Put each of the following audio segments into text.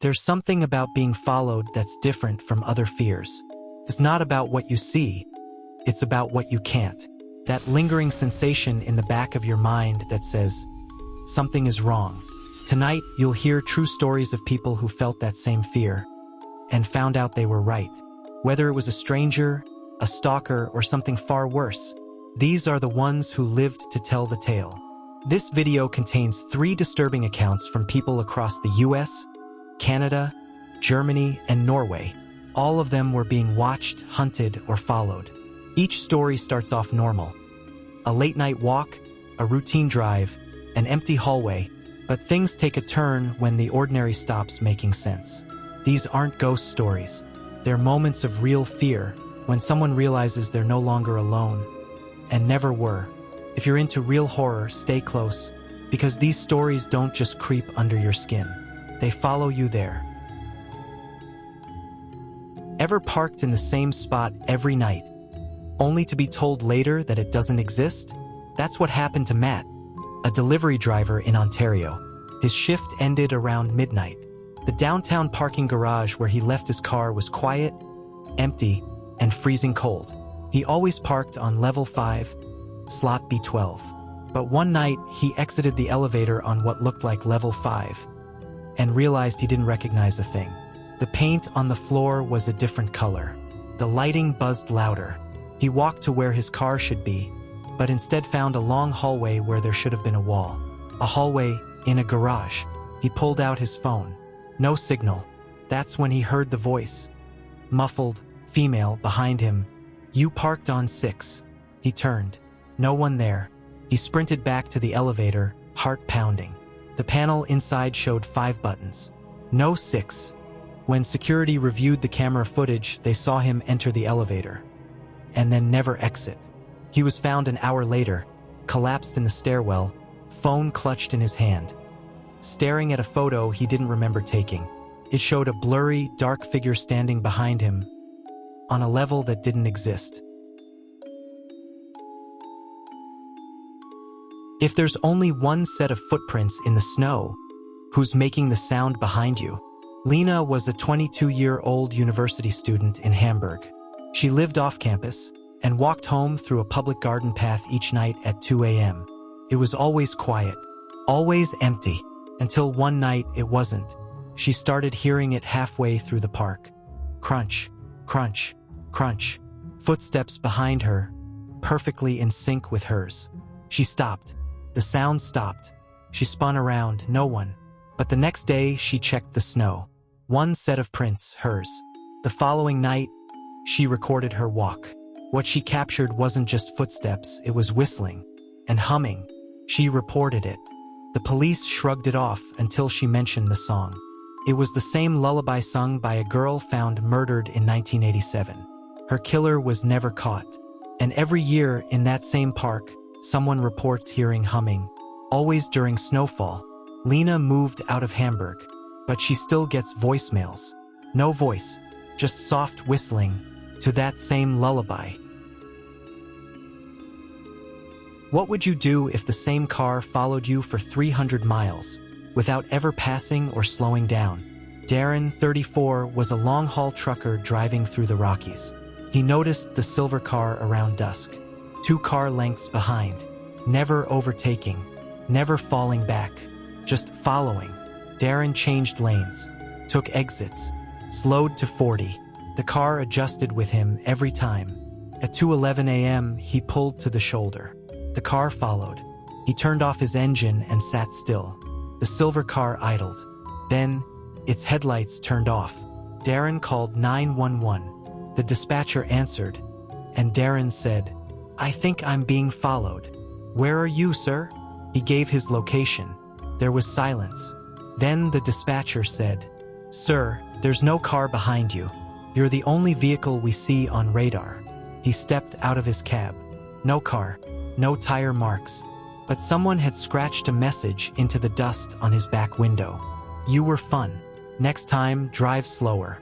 There's something about being followed that's different from other fears. It's not about what you see, it's about what you can't. That lingering sensation in the back of your mind that says, something is wrong. Tonight, you'll hear true stories of people who felt that same fear and found out they were right. Whether it was a stranger, a stalker, or something far worse, these are the ones who lived to tell the tale. This video contains 3 disturbing accounts from people across the US, Canada, Germany, and Norway. All of them were being watched, hunted, or followed. Each story starts off normal. A late-night walk, a routine drive, an empty hallway, but things take a turn when the ordinary stops making sense. These aren't ghost stories. They're moments of real fear when someone realizes they're no longer alone, and never were. If you're into real horror, stay close, because these stories don't just creep under your skin. They follow you there. Ever parked in the same spot every night, only to be told later that it doesn't exist? That's what happened to Matt, a delivery driver in Ontario. His shift ended around midnight. The downtown parking garage where he left his car was quiet, empty, and freezing cold. He always parked on level 5, slot B12. But one night, he exited the elevator on what looked like level 5 and realized he didn't recognize a thing. The paint on the floor was a different color. The lighting buzzed louder. He walked to where his car should be, but instead found a long hallway where there should have been a wall. A hallway in a garage. He pulled out his phone. No signal. That's when he heard the voice. Muffled, female, behind him. "You parked on 6. He turned. No one there. He sprinted back to the elevator, heart pounding. The panel inside showed 5 buttons. No 6. When security reviewed the camera footage, they saw him enter the elevator and then never exit. He was found an hour later, collapsed in the stairwell, phone clutched in his hand, staring at a photo he didn't remember taking. It showed a blurry, dark figure standing behind him on a level that didn't exist. If there's only one set of footprints in the snow, who's making the sound behind you? Lena was a 22-year-old university student in Hamburg. She lived off campus and walked home through a public garden path each night at 2 a.m. It was always quiet, always empty, until one night it wasn't. She started hearing it halfway through the park. Crunch, crunch, crunch. Footsteps behind her, perfectly in sync with hers. She stopped. The sound stopped. She spun around, no one. But the next day, she checked the snow. 1 set of prints, hers. The following night, she recorded her walk. What she captured wasn't just footsteps, it was whistling and humming. She reported it. The police shrugged it off until she mentioned the song. It was the same lullaby sung by a girl found murdered in 1987. Her killer was never caught. And every year in that same park, someone reports hearing humming, always during snowfall. Lena moved out of Hamburg, but she still gets voicemails. No voice, just soft whistling to that same lullaby. What would you do if the same car followed you for 300 miles without ever passing or slowing down? Darren, 34, was a long-haul trucker driving through the Rockies. He noticed the silver car around dusk, 2 car lengths behind, never overtaking, never falling back, just following. Darren changed lanes, took exits, slowed to 40. The car adjusted with him every time. At 2:11 a.m., he pulled to the shoulder. The car followed. He turned off his engine and sat still. The silver car idled. Then, its headlights turned off. Darren called 911. The dispatcher answered, and Darren said, "I think I'm being followed." "Where are you, sir?" He gave his location. There was silence. Then the dispatcher said, "Sir, there's no car behind you. You're the only vehicle we see on radar." He stepped out of his cab. No car, no tire marks, but someone had scratched a message into the dust on his back window. "You were fun. Next time, drive slower."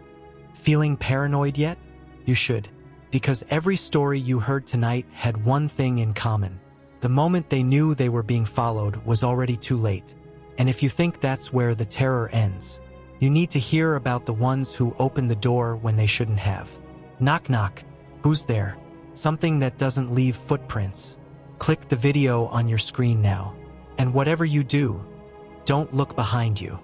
Feeling paranoid yet? You should, because every story you heard tonight had one thing in common. The moment they knew they were being followed was already too late. And if you think that's where the terror ends, You need to hear about the ones who open the door when they shouldn't have. Knock knock. Who's there? Something that doesn't leave footprints. Click the video on your screen now. And whatever you do, don't look behind you.